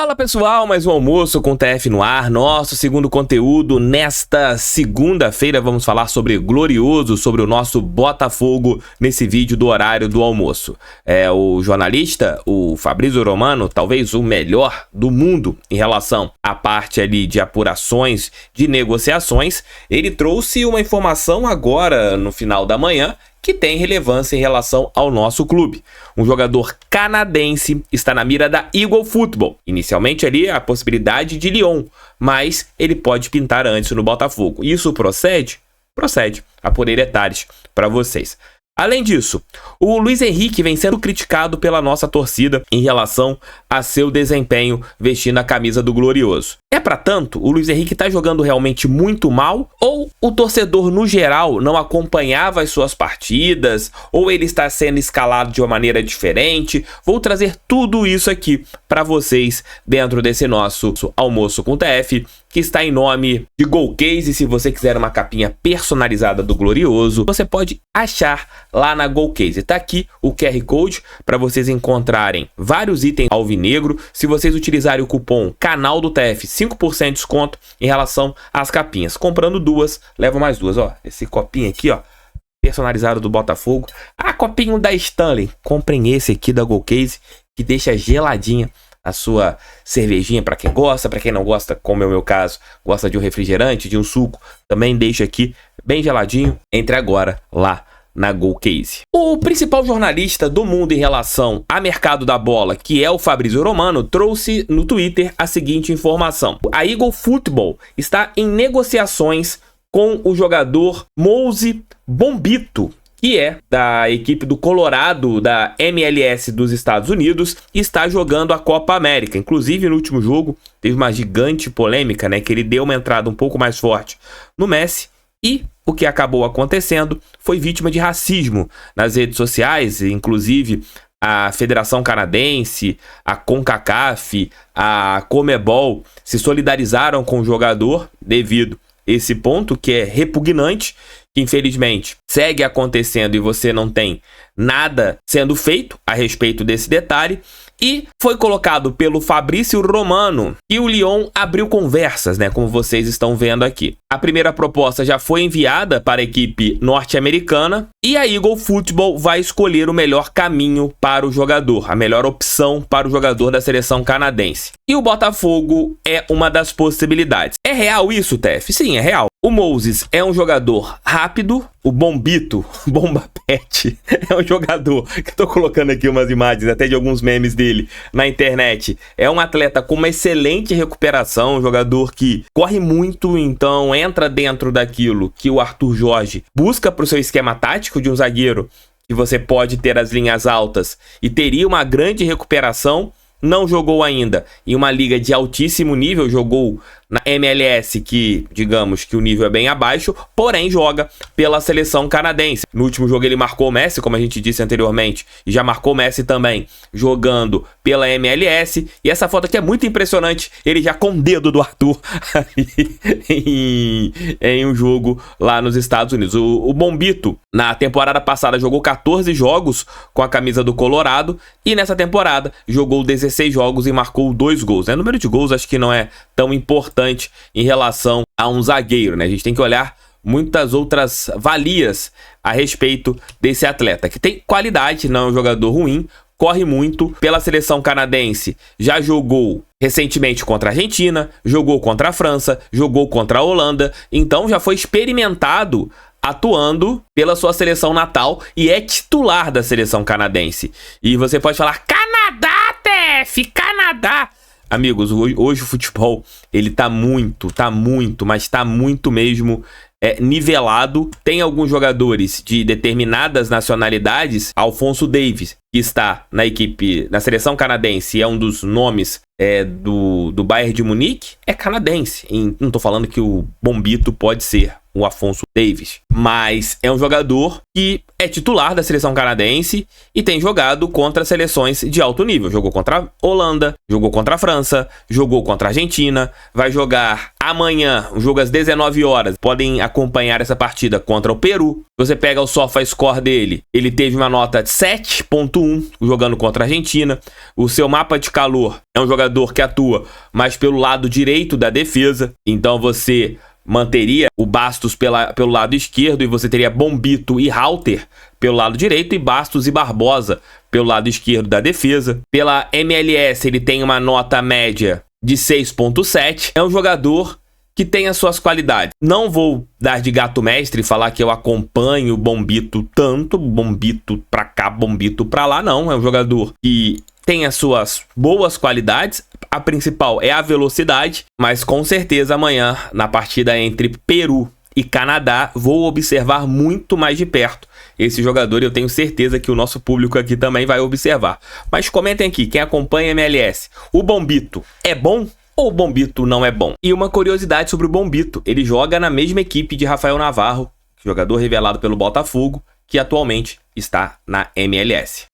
Fala pessoal, mais um almoço com o TF no ar, nosso segundo conteúdo. Nesta segunda-feira vamos falar sobre Glorioso, sobre o nosso Botafogo nesse vídeo do horário do almoço. O jornalista, o Fabrício Romano, talvez o melhor do mundo em relação à parte ali de apurações, de negociações, ele trouxe uma informação agora no final da manhã que tem relevância em relação ao nosso clube. Um jogador canadense está na mira da Eagle Football. Inicialmente ali a possibilidade de Lyon, mas ele pode pintar antes no Botafogo. Isso procede? Procede. Apurei detalhes para vocês. Além disso, o Luiz Henrique vem sendo criticado pela nossa torcida em relação a seu desempenho vestindo a camisa do Glorioso. É pra tanto? O Luiz Henrique tá jogando realmente muito mal? Ou o torcedor no geral não acompanhava as suas partidas? Ou ele está sendo escalado de uma maneira diferente? Vou trazer tudo isso aqui para vocês dentro desse nosso almoço com o TF, que está em nome de Golcase. Se você quiser uma capinha personalizada do Glorioso, você pode achar lá na Golcase. Tá aqui o QR Code para vocês encontrarem vários itens alvinegro. Se vocês utilizarem o cupom canal do TF, 5% de desconto em relação às capinhas. Comprando duas, leva mais duas. Ó, esse copinho aqui, ó, personalizado do Botafogo. Copinho da Stanley. Comprem esse aqui da Golcase, que deixa geladinha a sua cervejinha para quem gosta, para quem não gosta, como é o meu caso, gosta de um refrigerante, de um suco, também deixa aqui bem geladinho. Entre agora lá na Golcase. O principal jornalista do mundo em relação a mercado da bola, que é o Fabrício Romano, trouxe no Twitter a seguinte informação: a Eagle Football está em negociações com o jogador Mouse Bombito, que é da equipe do Colorado, da MLS dos Estados Unidos, e está jogando a Copa América. Inclusive, no último jogo, teve uma gigante polêmica, né, que ele deu uma entrada um pouco mais forte no Messi, e o que acabou acontecendo foi vítima de racismo nas redes sociais. Inclusive, a Federação Canadense, a CONCACAF, a Comebol se solidarizaram com o jogador devido a esse ponto, que é repugnante, que infelizmente segue acontecendo e você não tem nada sendo feito a respeito desse detalhe. E foi colocado pelo Fabrício Romano que o Lyon abriu conversas, né, como vocês estão vendo aqui. A primeira proposta já foi enviada para a equipe norte-americana e a Eagle Football vai escolher o melhor caminho para o jogador, a melhor opção para o jogador da seleção canadense. E o Botafogo é uma das possibilidades. É real isso, TF? Sim, é real. O Moses é um jogador rápido, o Bombito, Bomba Pet, é um jogador, que eu tô colocando aqui umas imagens até de alguns memes dele na internet, é um atleta com uma excelente recuperação, um jogador que corre muito, então entra dentro daquilo que o Arthur Jorge busca para o seu esquema tático de um zagueiro, que você pode ter as linhas altas e teria uma grande recuperação. Não jogou ainda em uma liga de altíssimo nível, jogou na MLS, que digamos que o nível é bem abaixo, porém joga pela seleção canadense. No último jogo ele marcou o Messi, como a gente disse anteriormente, e já marcou o Messi também jogando pela MLS. E essa foto aqui é muito impressionante, ele já com o dedo do Arthur em um jogo lá nos Estados Unidos. O Bombito, na temporada passada, jogou 14 jogos com a camisa do Colorado, e nessa temporada jogou 16 jogos e marcou 2 gols. O número de gols acho que não é tão importante em relação a um zagueiro, né? A gente tem que olhar muitas outras valias a respeito desse atleta, que tem qualidade, não é um jogador ruim, corre muito pela seleção canadense, já jogou recentemente contra a Argentina, jogou contra a França, jogou contra a Holanda, então já foi experimentado atuando pela sua seleção natal e é titular da seleção canadense. E você pode falar: Canadá, TF, Canadá! Amigos, hoje o futebol, ele tá muito mesmo nivelado. Tem alguns jogadores de determinadas nacionalidades. Alphonso Davies, que está na equipe, na seleção canadense, é um dos nomes do Bayern de Munique, é canadense. E não tô falando que o Bombito pode ser, o Afonso Davies. Mas é um jogador que é titular da seleção canadense e tem jogado contra seleções de alto nível. Jogou contra a Holanda, jogou contra a França, jogou contra a Argentina, vai jogar amanhã, um jogo às 19 horas. Podem acompanhar essa partida contra o Peru. Você pega o SofaScore dele, ele teve uma nota de 7.1 jogando contra a Argentina. O seu mapa de calor é um jogador que atua mais pelo lado direito da defesa, então você manteria o Bastos pelo lado esquerdo e você teria Bombito e Halter pelo lado direito e Bastos e Barbosa pelo lado esquerdo da defesa. Pela MLS ele tem uma nota média de 6.7. É um jogador que tem as suas qualidades. Não vou dar de gato mestre e falar que eu acompanho o Bombito tanto, Bombito pra cá, Bombito pra lá, não. É um jogador que tem as suas boas qualidades. A principal é a velocidade, mas com certeza amanhã, na partida entre Peru e Canadá, vou observar muito mais de perto esse jogador e eu tenho certeza que o nosso público aqui também vai observar. Mas comentem aqui, quem acompanha MLS, o Bombito é bom ou o Bombito não é bom? E uma curiosidade sobre o Bombito, ele joga na mesma equipe de Rafael Navarro, jogador revelado pelo Botafogo, que atualmente está na MLS.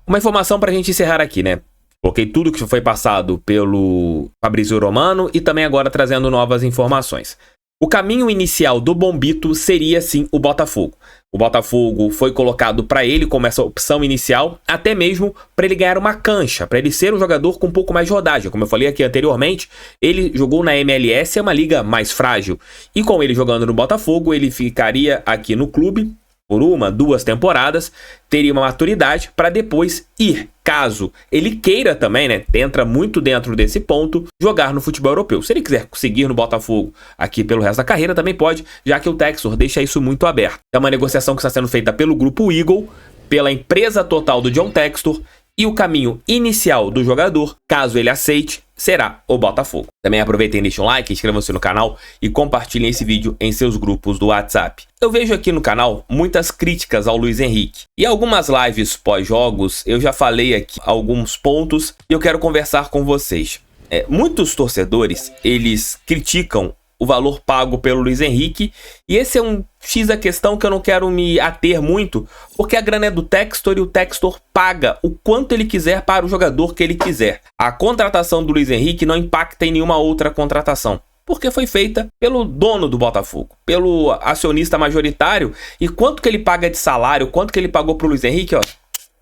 Uma informação para a gente encerrar aqui, né? Coloquei tudo que foi passado pelo Fabrício Romano e também agora trazendo novas informações. O caminho inicial do Bombito seria sim o Botafogo. O Botafogo foi colocado para ele como essa opção inicial, até mesmo para ele ganhar uma cancha, para ele ser um jogador com um pouco mais de rodagem. Como eu falei aqui anteriormente, ele jogou na MLS, é uma liga mais frágil. E com ele jogando no Botafogo, ele ficaria aqui no clube por 1, 2 temporadas, teria uma maturidade para depois ir, caso ele queira também, né, entra muito dentro desse ponto, jogar no futebol europeu. Se ele quiser seguir no Botafogo aqui pelo resto da carreira, também pode, já que o Textor deixa isso muito aberto. É uma negociação que está sendo feita pelo grupo Eagle, pela empresa total do John Textor, e o caminho inicial do jogador, caso ele aceite, será o Botafogo. Também aproveitem e deixem um like, inscrevam-se no canal e compartilhem esse vídeo em seus grupos do WhatsApp. Eu vejo aqui no canal muitas críticas ao Luiz Henrique. E algumas lives pós-jogos eu já falei aqui alguns pontos e eu quero conversar com vocês. Muitos torcedores, eles criticam o valor pago pelo Luiz Henrique, e esse é um X da questão que eu não quero me ater muito, porque a grana é do Textor e o Textor paga o quanto ele quiser para o jogador que ele quiser. A contratação do Luiz Henrique não impacta em nenhuma outra contratação, porque foi feita pelo dono do Botafogo, pelo acionista majoritário, e quanto que ele paga de salário, quanto que ele pagou para o Luiz Henrique, ó,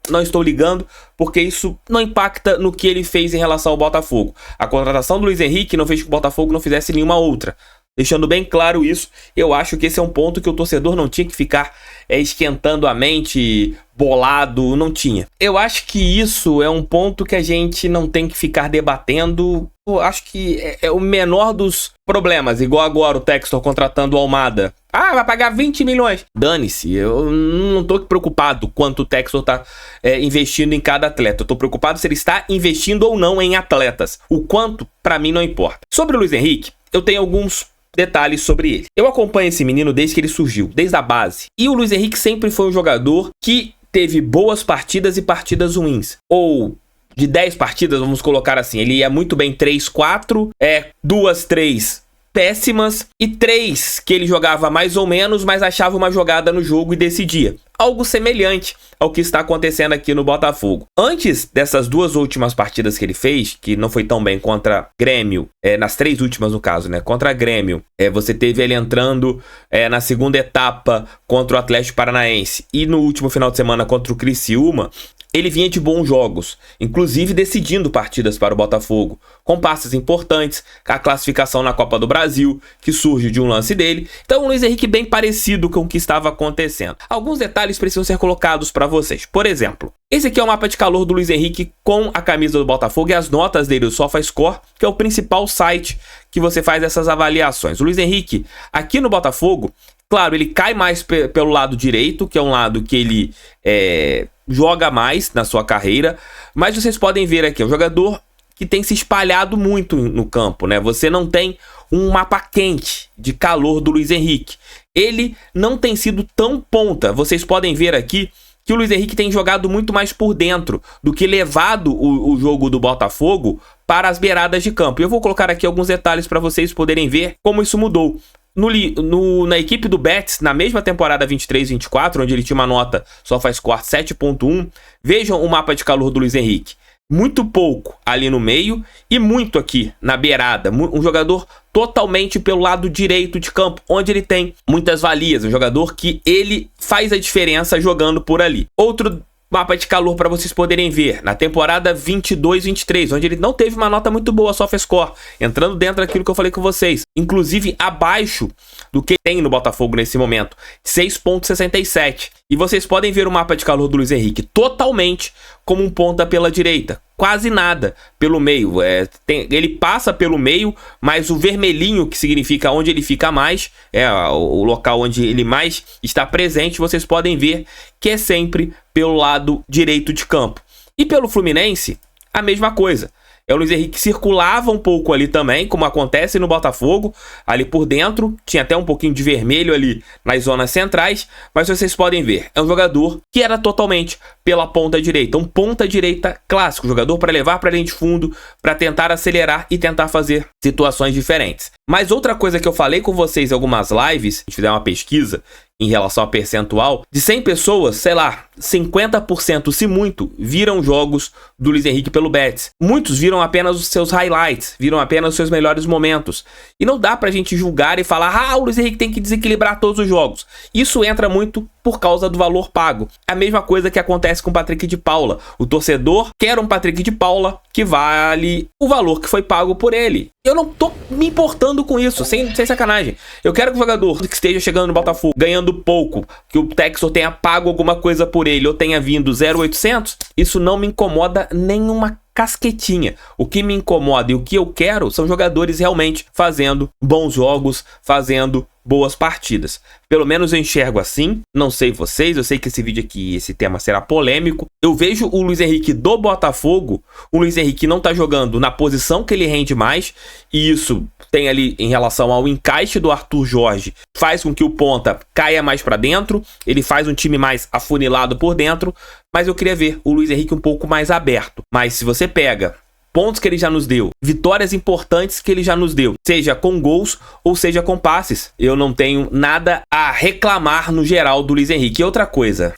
não estou ligando, porque isso não impacta no que ele fez em relação ao Botafogo. A contratação do Luiz Henrique não fez que o Botafogo não fizesse nenhuma outra. Deixando bem claro isso, eu acho que esse é um ponto que o torcedor não tinha que ficar esquentando a mente, bolado, não tinha. Eu acho que isso é um ponto que a gente não tem que ficar debatendo. Eu acho que é o menor dos problemas, igual agora o Textor contratando o Almada. Ah, vai pagar 20 milhões. Dane-se, eu não tô preocupado quanto o Textor tá investindo em cada atleta. Eu tô preocupado se ele está investindo ou não em atletas. O quanto, pra mim, não importa. Sobre o Luiz Henrique, eu tenho alguns detalhes sobre ele. Eu acompanho esse menino desde que ele surgiu, desde a base. E o Luiz Henrique sempre foi um jogador que teve boas partidas e partidas ruins. Ou de 10 partidas, vamos colocar assim, ele ia muito bem 3, 4, 2, 3 péssimas e 3 que ele jogava mais ou menos, mas achava uma jogada no jogo e decidia. Algo semelhante ao que está acontecendo aqui no Botafogo. Antes dessas 2 últimas partidas que ele fez, que não foi tão bem contra Grêmio, nas 3 últimas no caso, né? Contra Grêmio, você teve ele entrando na segunda etapa contra o Atlético Paranaense e no último final de semana contra o Criciúma. Ele vinha de bons jogos, inclusive decidindo partidas para o Botafogo, com passes importantes, a classificação na Copa do Brasil, que surge de um lance dele. Então, o Luiz Henrique bem parecido com o que estava acontecendo. Alguns detalhes precisam ser colocados para vocês. Por exemplo, esse aqui é o mapa de calor do Luiz Henrique com a camisa do Botafogo e as notas dele, o SofaScore, que é o principal site que você faz essas avaliações. O Luiz Henrique, aqui no Botafogo, claro, ele cai mais pelo lado direito, que é um lado que ele joga mais na sua carreira, mas vocês podem ver aqui, é um jogador que tem se espalhado muito no campo, né? Você não tem um mapa quente de calor do Luiz Henrique. Ele não tem sido tão ponta. Vocês podem ver aqui que o Luiz Henrique tem jogado muito mais por dentro do que levado o jogo do Botafogo para as beiradas de campo. E eu vou colocar aqui alguns detalhes para vocês poderem ver como isso mudou. Na equipe do Betis, na mesma temporada 23-24, onde ele tinha uma nota SofaScore 7.1, vejam o mapa de calor do Luiz Henrique. Muito pouco ali no meio e muito aqui na beirada. Um jogador totalmente pelo lado direito de campo, onde ele tem muitas valias. Um jogador que ele faz a diferença jogando por ali. Outro mapa de calor para vocês poderem ver, na temporada 22-23, onde ele não teve uma nota muito boa, SofaScore, entrando dentro daquilo que eu falei com vocês, inclusive abaixo do que tem no Botafogo nesse momento, 6.67. E vocês podem ver o mapa de calor do Luiz Henrique totalmente como um ponta pela direita, quase nada pelo meio. Ele passa pelo meio, mas o vermelhinho, que significa onde ele fica mais, o local onde ele mais está presente, vocês podem ver que é sempre pelo lado direito de campo. E pelo Fluminense, a mesma coisa. O Luiz Henrique circulava um pouco ali também, como acontece no Botafogo, ali por dentro, tinha até um pouquinho de vermelho ali nas zonas centrais, mas vocês podem ver, é um jogador que era totalmente pela ponta direita, um ponta direita clássico, jogador para levar para a linha de fundo, para tentar acelerar e tentar fazer situações diferentes. Mas outra coisa que eu falei com vocês em algumas lives, a gente fizer uma pesquisa em relação a percentual, de 100 pessoas, sei lá, 50%, se muito, viram jogos do Luiz Henrique pelo Betis. Muitos viram apenas os seus highlights, viram apenas os seus melhores momentos. E não dá pra gente julgar e falar, o Luiz Henrique tem que desequilibrar todos os jogos. Isso entra muito por causa do valor pago. É a mesma coisa que acontece com o Patrick de Paula. O torcedor quer um Patrick de Paula que vale o valor que foi pago por ele. Eu não tô me importando com isso, sem sacanagem. Eu quero que o jogador que esteja chegando no Botafogo ganhando pouco, que o Textor tenha pago alguma coisa por ele ou tenha vindo 0,800, isso não me incomoda nenhuma casquetinha. O que me incomoda e o que eu quero são jogadores realmente fazendo bons jogos, fazendo boas partidas. Pelo menos eu enxergo assim, não sei vocês, eu sei que esse vídeo aqui, esse tema será polêmico. Eu vejo o Luiz Henrique do Botafogo, o Luiz Henrique não tá jogando na posição que ele rende mais, e isso tem ali em relação ao encaixe do Arthur Jorge, faz com que o ponta caia mais para dentro, ele faz um time mais afunilado por dentro, mas eu queria ver o Luiz Henrique um pouco mais aberto. Mas se você pega pontos que ele já nos deu, vitórias importantes que ele já nos deu, seja com gols ou seja com passes, eu não tenho nada a reclamar no geral do Luiz Henrique. E outra coisa,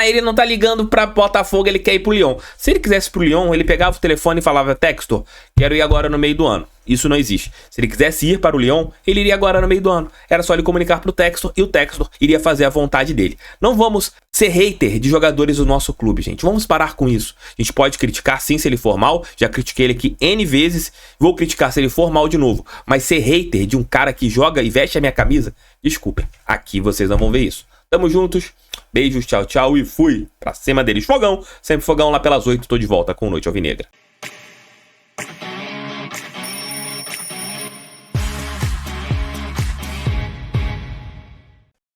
ele não tá ligando pra Botafogo, ele quer ir pro Lyon. Se ele quisesse pro Lyon, ele pegava o telefone e falava, Textor, quero ir agora no meio do ano. Isso não existe. Se ele quisesse ir para o Lyon, ele iria agora no meio do ano. Era só ele comunicar para o Textor e o Textor iria fazer a vontade dele. Não vamos ser hater de jogadores do nosso clube, gente. Vamos parar com isso. A gente pode criticar sim se ele for mal. Já critiquei ele aqui N vezes. Vou criticar se ele for mal de novo. Mas ser hater de um cara que joga e veste a minha camisa, desculpem. Aqui vocês não vão ver isso. Tamo juntos. Beijos, tchau, tchau e fui pra cima deles. Fogão. Sempre fogão lá pelas 8. Tô de volta com Noite Alvinegra.